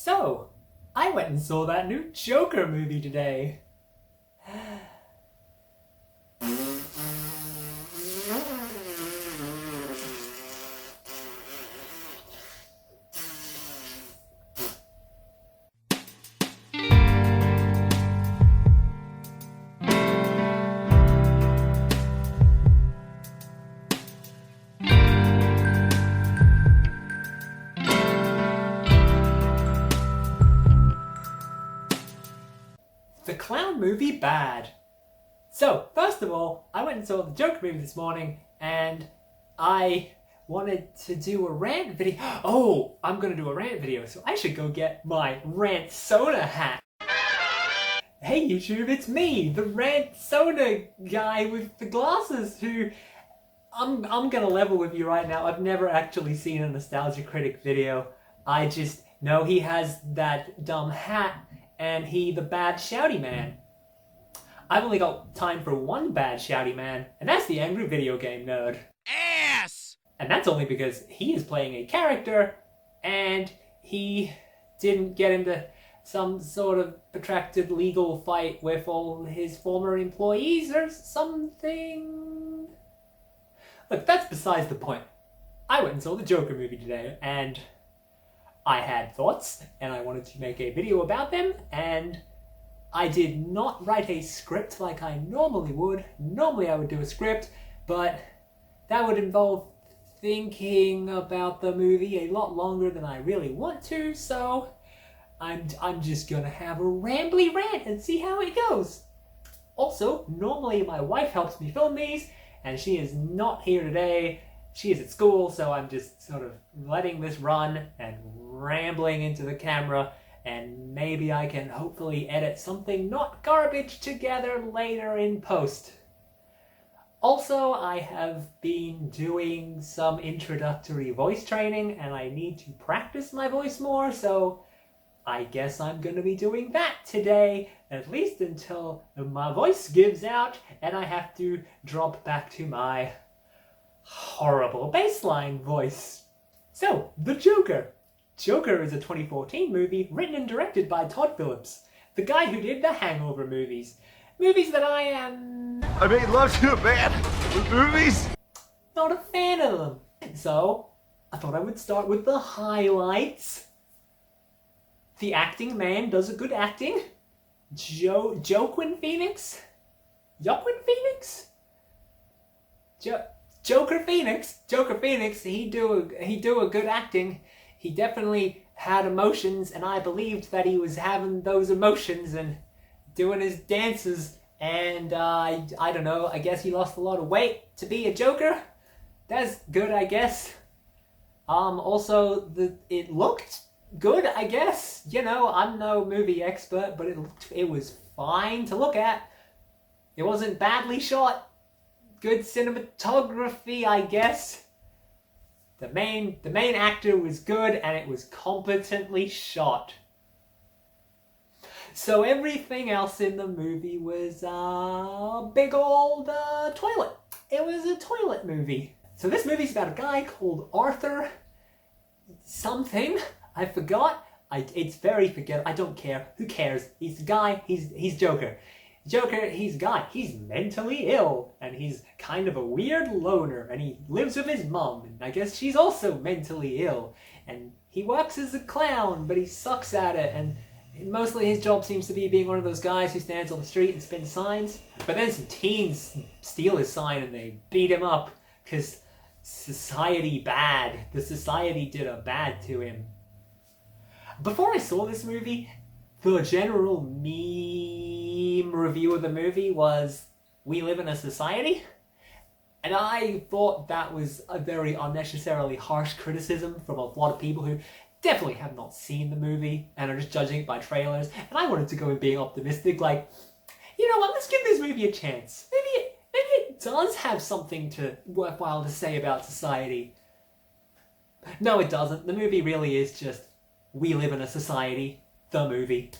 So, I went and saw that new Joker movie today. The clown movie bad. So, first of all, I went and saw the Joker movie this morning, and I wanted to do a rant video. Oh, I'm gonna do a rant video, so I should go get my Rant soda hat. Hey YouTube, it's me, the Rant soda guy with the glasses who... I'm gonna level with you right now. I've never actually seen a Nostalgia Critic video. I just know he has that dumb hat and the bad shouty man. I've only got time for one bad shouty man, and that's the angry video game nerd. Ass! And that's only because he is playing a character, and he didn't get into some sort of protracted legal fight with all his former employees or something. Look, that's besides the point. I went and saw the Joker movie today, and I had thoughts, and I wanted to make a video about them, and I did not write a script like I normally would. Normally I would do a script, but that would involve thinking about the movie a lot longer than I really want to, so I'm just gonna have a rambly rant and see how it goes. Also, normally my wife helps me film these, and she is not here today. She is at school, so I'm just sort of letting this run and rambling into the camera, and maybe I can hopefully edit something not garbage together later in post. Also, I have been doing some introductory voice training, and I need to practice my voice more, so I guess I'm going to be doing that today, at least until my voice gives out and I have to drop back to my horrible baseline voice. So, The Joker. Joker is a 2014 movie written and directed by Todd Phillips, the guy who did the Hangover movies. Movies that I am... I made love to a man with movies. not a fan of them. So, I thought I would start with the highlights. The acting man does a good acting. Joaquin Phoenix? Joaquin Phoenix? Joker Phoenix, he do a good acting. He definitely had emotions, and I believed that he was having those emotions and doing his dances, and I don't know, I guess he lost a lot of weight to be a Joker. That's good, I guess. Also, it looked good, I guess. You know, I'm no movie expert, but it was fine to look at. It wasn't badly shot. Good cinematography, I guess. The main actor was good, and it was competently shot. So everything else in the movie was a big old toilet. It was a toilet movie. So this movie's about a guy called Arthur something. I forgot. It's very forgettable. I don't care. Who cares? He's the guy. He's Joker. Joker, he's a guy. He's mentally ill, and he's kind of a weird loner, and he lives with his mom, and I guess she's also mentally ill, and he works as a clown, but he sucks at it, and mostly his job seems to be being one of those guys who stands on the street and spins signs. But then some teens steal his sign and they beat him up, because society bad. The society did a bad to him. Before I saw this movie, the general meme review of the movie was, "We live in a society." And I thought that was a very unnecessarily harsh criticism from a lot of people who definitely have not seen the movie and are just judging it by trailers. And I wanted to go in being optimistic, like, you know what, let's give this movie a chance. Maybe it does have something worthwhile to say about society. No, it doesn't. The movie really is just, we live in a society. The movie.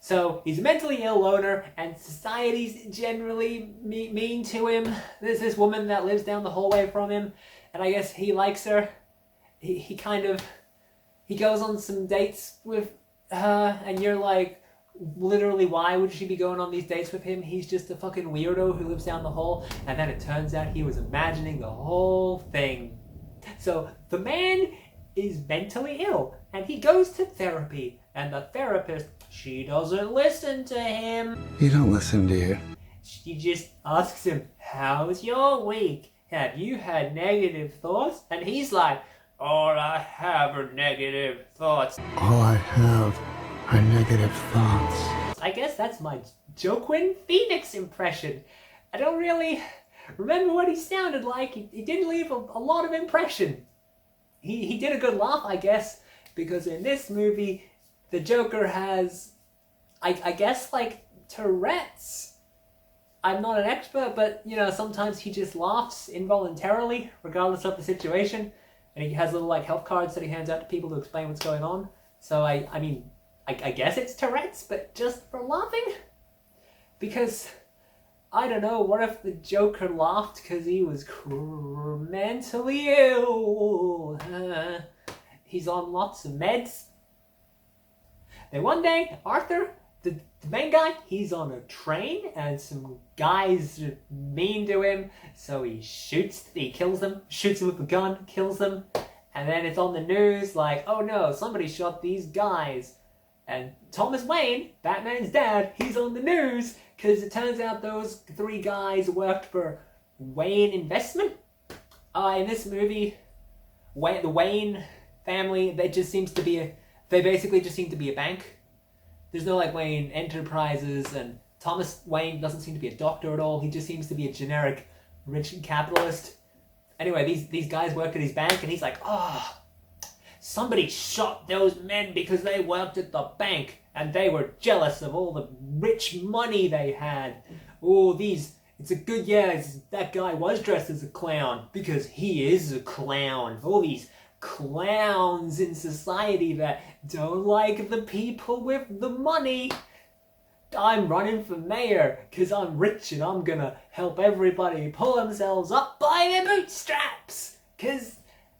So, he's a mentally ill loner, and society's generally mean to him. There's this woman that lives down the hallway from him, and I guess he likes her. He kind of he goes on some dates with her, and you're like, literally, why would she be going on these dates with him? He's just a fucking weirdo who lives down the hall. And then it turns out he was imagining the whole thing. So the man is mentally ill, and he goes to therapy, and the therapist, she doesn't listen to him. You don't listen, do you? She just asks him, how's your week? Have you had negative thoughts? And he's like, all I have are negative thoughts. All I have are negative thoughts. I guess that's my Joaquin Phoenix impression. I don't really remember what he sounded like. He didn't leave a lot of impression. He did a good laugh, I guess, because in this movie, the Joker has, I guess, like, Tourette's. I'm not an expert, but, you know, sometimes he just laughs involuntarily, regardless of the situation. And he has little, like, health cards that he hands out to people to explain what's going on. So, I mean, I guess it's Tourette's, but just for laughing? Because, I don't know, what if the Joker laughed because he was mentally ill? He's on lots of meds. Then one day, Arthur, the main guy, he's on a train, and some guys are mean to him, so he kills them, shoots him with a gun, kills them, and then it's on the news like, oh no, somebody shot these guys. And Thomas Wayne, Batman's dad, he's on the news, because it turns out those 3 guys worked for Wayne Investment. In this movie, the Wayne family, they basically just seem to be a bank. There's no, like, Wayne Enterprises, and Thomas Wayne doesn't seem to be a doctor at all. He just seems to be a generic rich capitalist. Anyway, these guys work at his bank, and he's like, somebody shot those men because they worked at the bank, and they were jealous of all the rich money they had. That guy was dressed as a clown, because he is a clown. All these clowns in society that don't like the people with the money. I'm running for mayor because I'm rich and I'm gonna help everybody pull themselves up by their bootstraps, because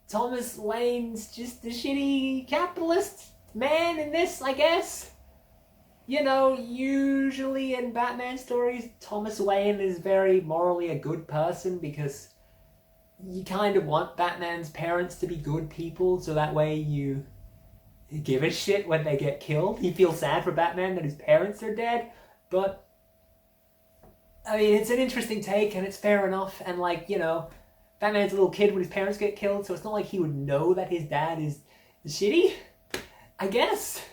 Thomas Wayne's just a shitty capitalist man in this, I guess. You know, usually in Batman stories, Thomas Wayne is very morally a good person, because you kind of want Batman's parents to be good people, so that way you give a shit when they get killed. You feel sad for Batman that his parents are dead, but I mean, it's an interesting take, and it's fair enough, and, like, you know, Batman's a little kid when his parents get killed, so it's not like he would know that his dad is shitty, I guess.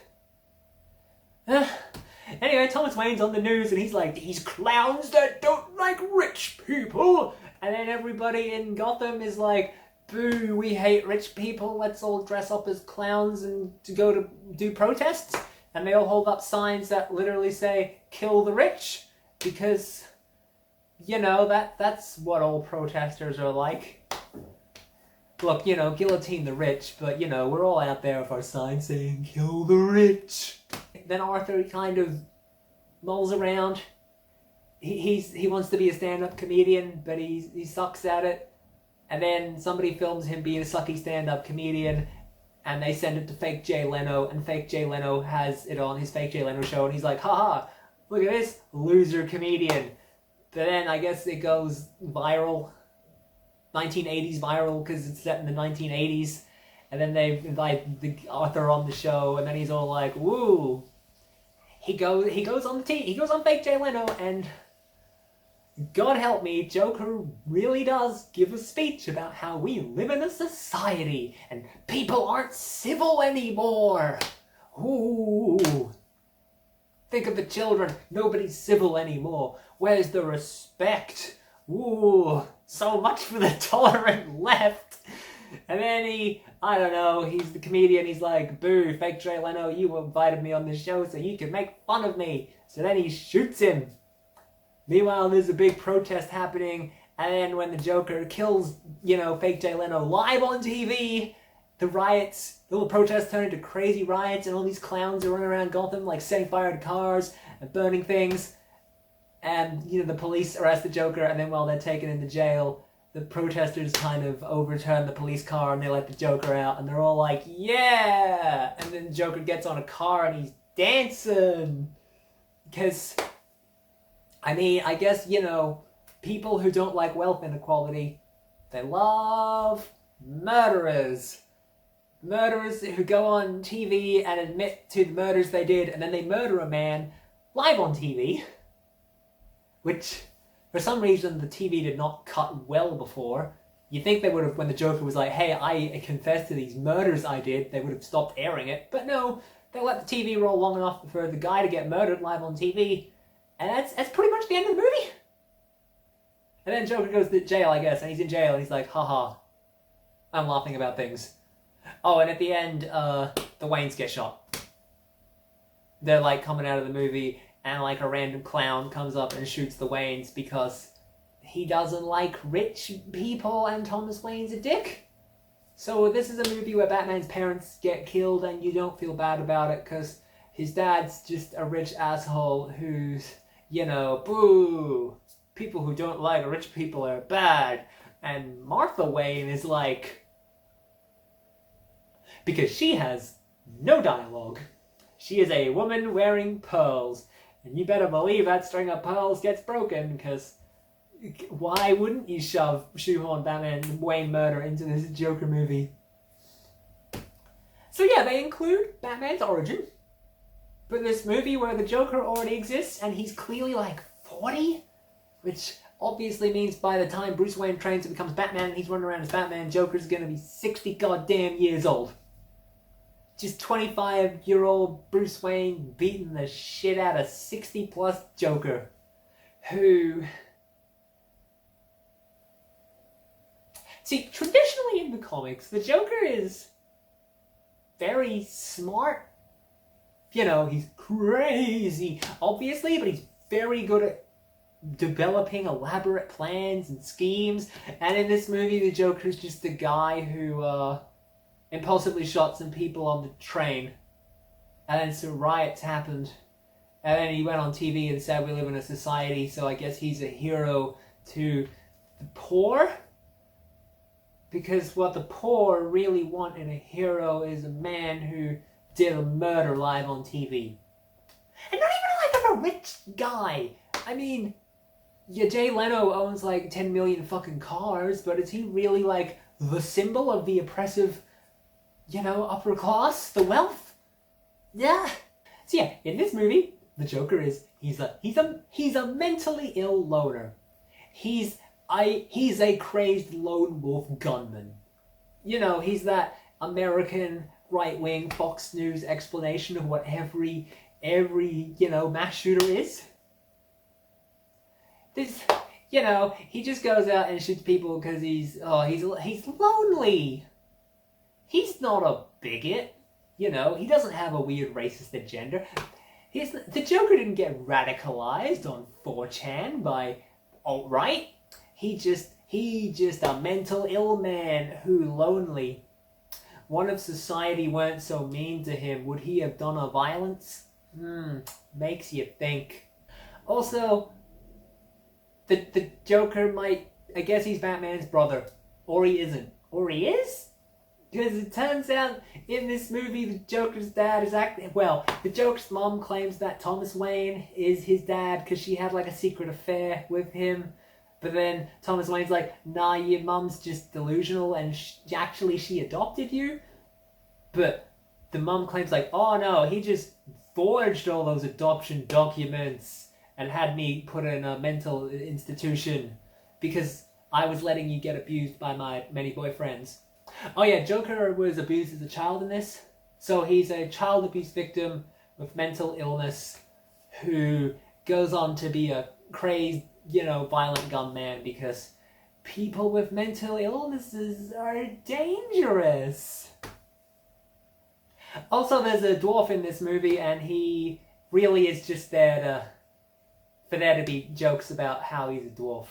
Anyway, Thomas Wayne's on the news, and he's like, these clowns that don't like rich people. And then everybody in Gotham is like, boo, we hate rich people. Let's all dress up as clowns and to go to do protests. And they all hold up signs that literally say, kill the rich. Because, you know, that's what all protesters are like. Look, you know, guillotine the rich, but, you know, we're all out there with our signs saying, kill the rich. Then Arthur kind of mulls around. He wants to be a stand-up comedian, but he sucks at it. And then somebody films him being a sucky stand-up comedian, and they send it to fake Jay Leno, and fake Jay Leno has it on his fake Jay Leno show, and he's like, haha, look at this loser comedian. But then I guess it goes viral, 1980s viral, because it's set in the 1980s. And then they invite the Arthur on the show, and then he's all like, woo. He goes on fake Jay Leno, and God help me, Joker really does give a speech about how we live in a society and people aren't civil anymore. Ooh. Think of the children. Nobody's civil anymore. Where's the respect? Ooh. So much for the tolerant left. And then he's the comedian. He's like, boo, fake Jay Leno, you invited me on this show so you could make fun of me. So then he shoots him. Meanwhile, there's a big protest happening, and then when the Joker kills, fake Jay Leno live on TV, the little protests turn into crazy riots, and all these clowns are running around Gotham, like setting fire to cars and burning things. And, the police arrest the Joker, and then while they're taken into jail, the protesters kind of overturn the police car and they let the Joker out and they're all like, yeah! And then the Joker gets on a car and he's dancing. Because, I mean, I guess, you know, people who don't like wealth inequality, they love murderers. Murderers who go on TV and admit to the murders they did and then they murder a man live on TV. Which, for some reason, the TV did not cut well before. You'd think they would have, when the Joker was like, hey, I confess to these murders I did, they would have stopped airing it. But no, they let the TV roll long enough for the guy to get murdered live on TV. And that's pretty much the end of the movie. And then Joker goes to jail, I guess, and he's in jail, and he's like, haha, I'm laughing about things. Oh, and at the end, the Waynes get shot. They're like coming out of the movie, and like a random clown comes up and shoots the Waynes because he doesn't like rich people and Thomas Wayne's a dick. So this is a movie where Batman's parents get killed and you don't feel bad about it because his dad's just a rich asshole who's, you know, boo, people who don't like rich people are bad. And Martha Wayne is like, because she has no dialogue. She is a woman wearing pearls. And you better believe that string of pearls gets broken, because why wouldn't you shoehorn Batman Wayne murder into this Joker movie? So yeah, they include Batman's origin. But this movie where the Joker already exists, and he's clearly like 40? Which obviously means by the time Bruce Wayne trains and becomes Batman and he's running around as Batman, Joker's gonna be 60 goddamn years old. Just 25-year-old Bruce Wayne beating the shit out of 60-plus Joker. Who... See, traditionally in the comics, the Joker is very smart. You know, he's crazy, obviously, but he's very good at developing elaborate plans and schemes. And in this movie, the Joker's just a guy who, impulsively shot some people on the train, and then some riots happened, and then he went on TV and said we live in a society, so I guess he's a hero to the poor, because what the poor really want in a hero is a man who did a murder live on TV. And not even like a rich guy. I mean, yeah, Jay Leno owns like 10 million fucking cars, but is he really like the symbol of the oppressive, you know, upper class, the wealth? Yeah. So yeah, in this movie, the Joker is he's a mentally ill loner. He's a crazed lone wolf gunman. You know, he's that American right-wing Fox News explanation of what every you know, mass shooter is. This, you know, he just goes out and shoots people because he's lonely. He's not a bigot, you know, he doesn't have a weird racist agenda. The Joker didn't get radicalized on 4chan by alt-right. He just a mental ill man who lonely. What if society weren't so mean to him? Would he have done a violence? Makes you think. Also, the Joker might, I guess he's Batman's brother. Or he isn't. Or he is? Because it turns out in this movie the Joker's dad is the Joker's mom claims that Thomas Wayne is his dad because she had like a secret affair with him. But then Thomas Wayne's like, nah, your mum's just delusional and she adopted you. But the mum claims like, oh no, he just forged all those adoption documents and had me put in a mental institution because I was letting you get abused by my many boyfriends. Oh yeah, Joker was abused as a child in this. So he's a child abuse victim with mental illness who goes on to be a crazed, you know, violent gunman because people with mental illnesses are dangerous. Also, there's a dwarf in this movie and he really is just there to be jokes about how he's a dwarf.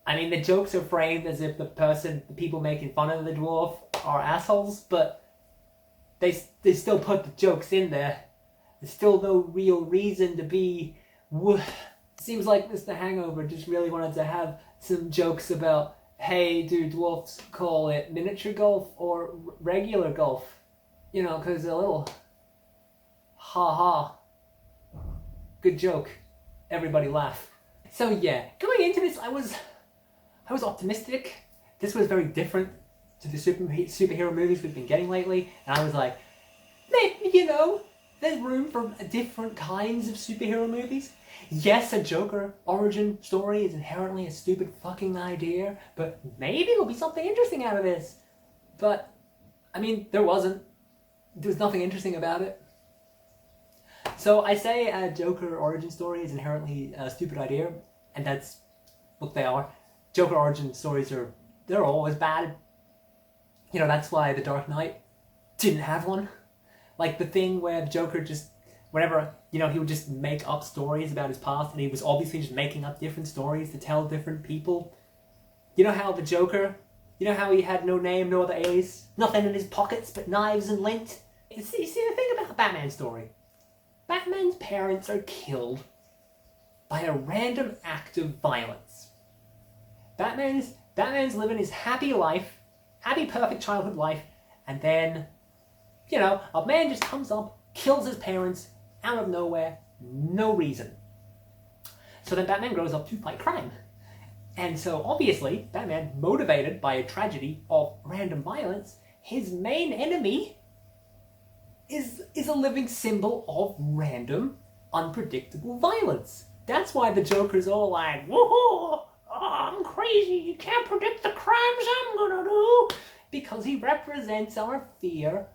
I mean, the jokes are framed as if the people making fun of the dwarf are assholes, but they still put the jokes in there. There's still no real reason to be Seems like Mr. Hangover just really wanted to have some jokes about, hey, do dwarfs call it miniature golf or regular golf? You know, because a little ha-ha. Good joke. Everybody laugh. So yeah, going into this, I was optimistic. This was very different to the superhero movies we've been getting lately, and I was like, maybe, you know, there's room for different kinds of superhero movies. Yes, a Joker origin story is inherently a stupid fucking idea, but maybe there'll be something interesting out of this. But, I mean, there wasn't. There was nothing interesting about it. So I say a Joker origin story is inherently a stupid idea, and that's what they are. Joker origin stories they're always bad. You know, that's why The Dark Knight didn't have one. Like the thing where the Joker just, whenever, you know, he would just make up stories about his past, and he was obviously just making up different stories to tell different people. You know how the Joker, you know how he had no name, no other alias, nothing in his pockets but knives and lint? You see the thing about the Batman story. Batman's parents are killed by a random act of violence. Batman's living his happy life, happy perfect childhood life, and then, you know, a man just comes up, kills his parents out of nowhere, no reason. So then Batman grows up to fight crime. And so obviously, Batman, motivated by a tragedy of random violence, his main enemy is a living symbol of random, unpredictable violence. That's why the Joker's all like, woohoo, I'm crazy, you can't predict the crimes I'm gonna do. Because he represents our fear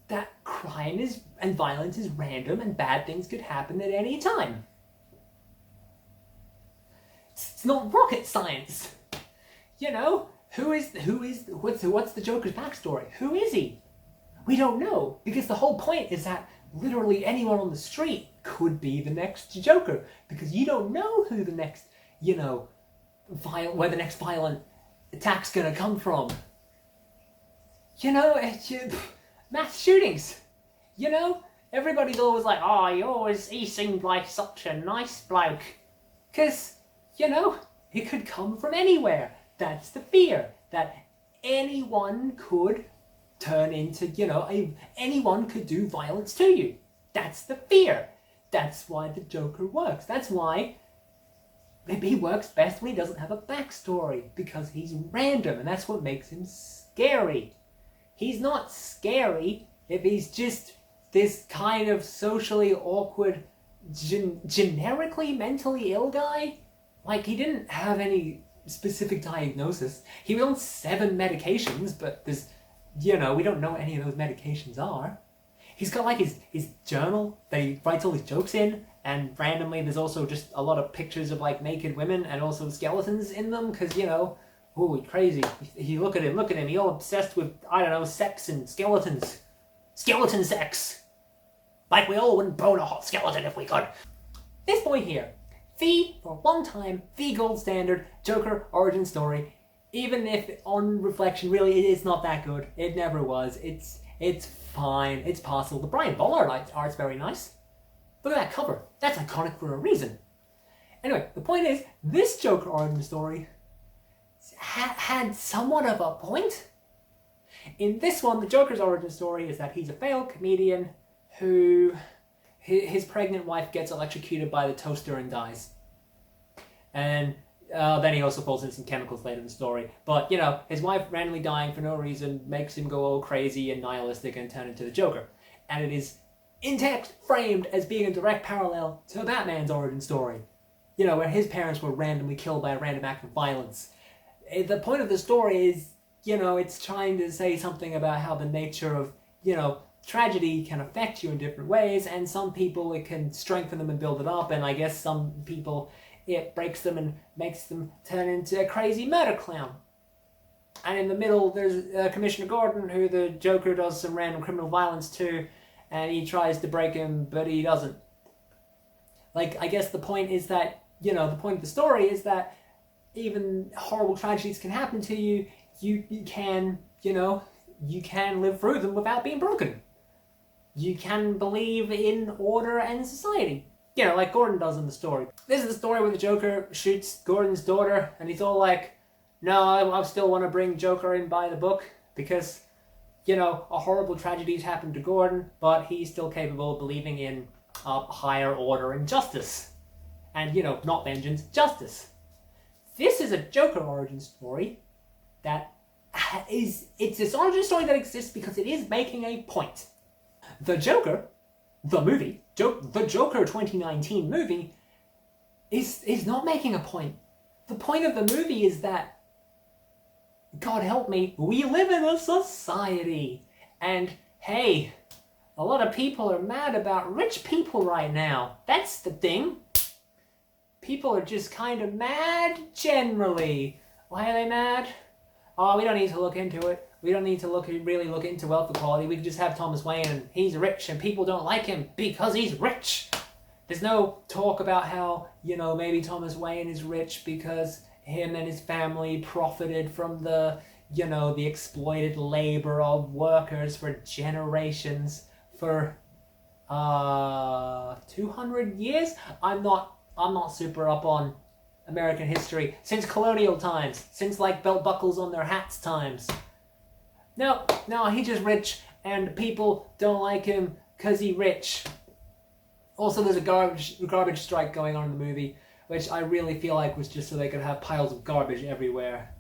that crime and violence is random and bad things could happen at any time. It's not rocket science. You know, what's the Joker's backstory? Who is he? We don't know, because the whole point is that literally anyone on the street could be the next Joker, because you don't know who the next, you know, where the next violent attack's gonna come from. You know, mass shootings. You know, everybody's always like, oh, he seemed like such a nice bloke. Because, you know, it could come from anywhere. That's the fear, that anyone could turn into, you know, anyone could do violence to you. That's the fear. That's why the Joker works. That's why maybe he works best when he doesn't have a backstory, because he's random, and that's what makes him scary. He's not scary if he's just this kind of socially awkward, generically mentally ill guy. Like, he didn't have any specific diagnosis. He was on 7 medications, but there's, you know, we don't know what any of those medications are. He's got like his journal that he writes all his jokes in, and randomly there's also just a lot of pictures of like naked women and also skeletons in them, because, you know, ooh, crazy. You look at him, he's all obsessed with, I don't know, sex and skeletons. Skeleton sex! Like we all wouldn't bone a hot skeleton if we could. This boy here, for one time, the gold standard Joker origin story, even if on reflection really it is not that good. It never was. It's fine. It's possible. The Brian Bollard art's very nice. Look at that cover. That's iconic for a reason. Anyway, the point is, this Joker origin story had somewhat of a point. In this one, the Joker's origin story is that he's a failed comedian who his pregnant wife gets electrocuted by the toaster and dies. And then he also falls into some chemicals later in the story. But, you know, his wife randomly dying for no reason makes him go all crazy and nihilistic and turn into the Joker. And it is in text framed as being a direct parallel to Batman's origin story. You know, where his parents were randomly killed by a random act of violence. The point of the story is, you know, it's trying to say something about how the nature of, you know, tragedy can affect you in different ways, and some people it can strengthen them and build it up, and I guess some people it breaks them and makes them turn into a crazy murder clown. And in the middle there's Commissioner Gordon, who the Joker does some random criminal violence to, and he tries to break him, but he doesn't. Like, I guess the point is that, you know, the point of the story is that even horrible tragedies can happen to you, you can, you know, you can live through them without being broken. You can believe in order and society. You know, like Gordon does in the story. This is the story where the Joker shoots Gordon's daughter, and he's all like, no, I still want to bring Joker in by the book, because, you know, a horrible tragedy's happened to Gordon, but he's still capable of believing in a higher order and justice. And, you know, not vengeance, justice. This is a Joker origin story that it's this origin story that exists because it is making a point. The Joker, the movie, the Joker 2019 movie, is not making a point. The point of the movie is that, God help me, we live in a society. And hey, a lot of people are mad about rich people right now. That's the thing. People are just kind of mad generally. Why are they mad? Oh, we don't need to look into it. We don't need to really look into wealth equality. We can just have Thomas Wayne, and he's rich, and people don't like him because he's rich. There's no talk about how, you know, maybe Thomas Wayne is rich because him and his family profited from the, you know, the exploited labor of workers for generations, for 200 years? I'm not super up on American history. Since colonial times. Since, like, belt buckles on their hats times. No, he's just rich, and people don't like him because he's rich. Also, there's a garbage strike going on in the movie, which I really feel like was just so they could have piles of garbage everywhere.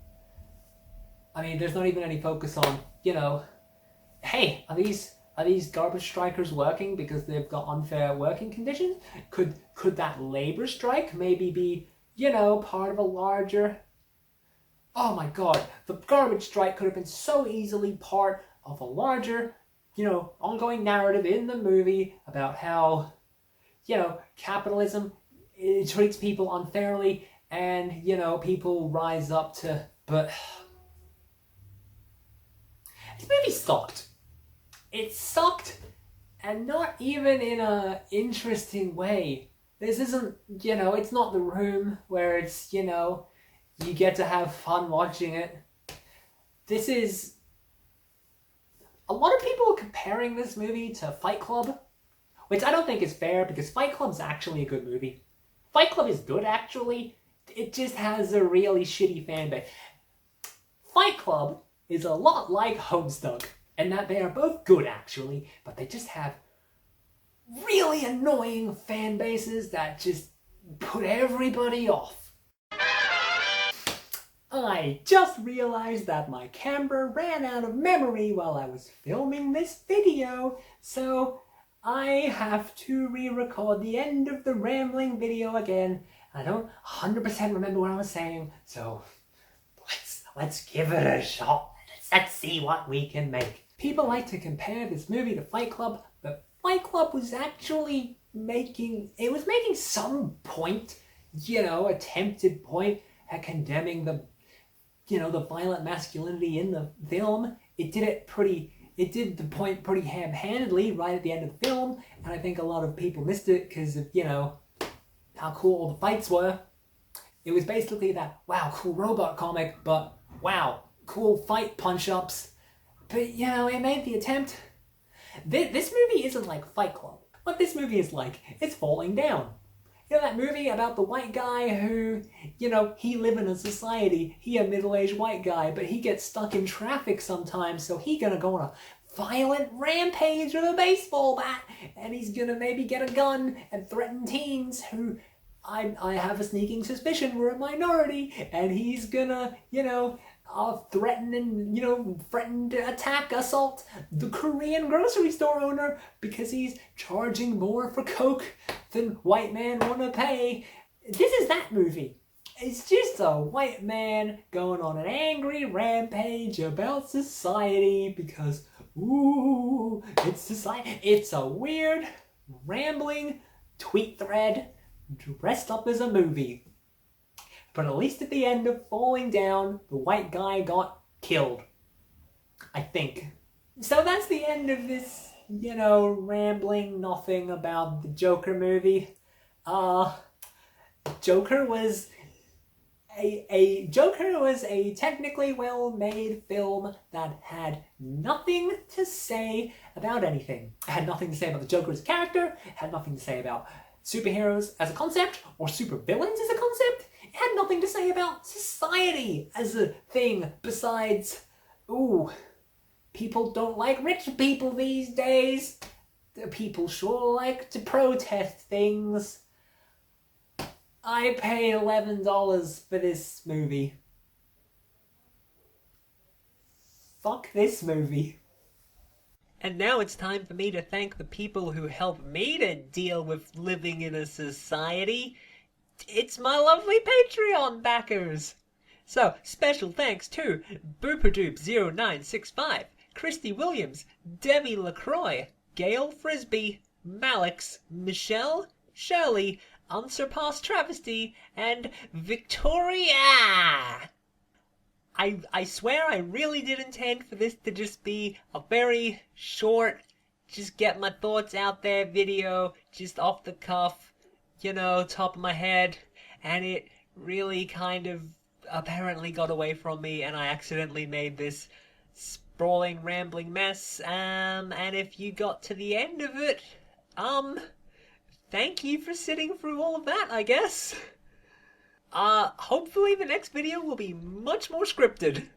I mean, there's not even any focus on, you know, hey, are these garbage strikers working because they've got unfair working conditions? Could that labor strike maybe be, you know, part of a larger... Oh my God, the garbage strike could have been so easily part of a larger, you know, ongoing narrative in the movie about how, you know, capitalism, it treats people unfairly, and, you know, people rise up to... But this movie sucked. It sucked, and not even in a interesting way. This isn't, you know, it's not The Room where it's, you know, you get to have fun watching it. This is... A lot of people are comparing this movie to Fight Club, which I don't think is fair, because Fight Club's actually a good movie. Fight Club is good, actually. It just has a really shitty fan base. Fight Club is a lot like Homestuck, in that they are both good, actually, but they just have really annoying fan bases that just put everybody off. I just realized that my camera ran out of memory while I was filming this video, so I have to re-record the end of the rambling video again. I don't 100% remember what I was saying, so let's give it a shot. Let's see what we can make. People like to compare this movie to Fight Club, but Fight Club was actually making some point, you know, attempted point at condemning the, you know, the violent masculinity in the film. It did the point pretty ham-handedly right at the end of the film, and I think a lot of people missed it because of, you know, how cool all the fights were. It was basically that, wow, cool robot comic, but wow, cool fight punch-ups. But, you know, it made the attempt. This movie isn't like Fight Club. What this movie is like, it's Falling Down. You know that movie about the white guy who, you know, he live in a society, he a middle-aged white guy, but he gets stuck in traffic sometimes, so he gonna go on a violent rampage with a baseball bat, and he's gonna maybe get a gun and threaten teens who I have a sneaking suspicion were a minority, and he's gonna, you know, threaten to attack, assault the Korean grocery store owner because he's charging more for Coke than white man wanna pay. This is that movie. It's just a white man going on an angry rampage about society because, ooh, it's society. It's a weird, rambling tweet thread dressed up as a movie. But at least at the end of Falling Down, the white guy got killed. I think. So that's the end of this, you know, rambling nothing about the Joker movie. Joker was a technically well-made film that had nothing to say about anything. It had nothing to say about the Joker as a character. It had nothing to say about superheroes as a concept or supervillains as a concept. It had nothing to say about society as a thing besides, ooh, people don't like rich people these days. The people sure like to protest things. I paid $11 for this movie. Fuck this movie. And now it's time for me to thank the people who helped me to deal with living in a society. It's my lovely Patreon backers. So, special thanks to Booperdoop0965, Christy Williams, Debbie LaCroix, Gail Frisbee, Malix, Michelle, Shirley, Unsurpassed Travesty, and Victoria! I swear I really did intend for this to just be a very short, just get my thoughts out there video, just off the cuff, you know, top of my head, and it really kind of apparently got away from me and I accidentally made this sprawling, rambling mess, and if you got to the end of it, thank you for sitting through all of that, I guess. Hopefully the next video will be much more scripted.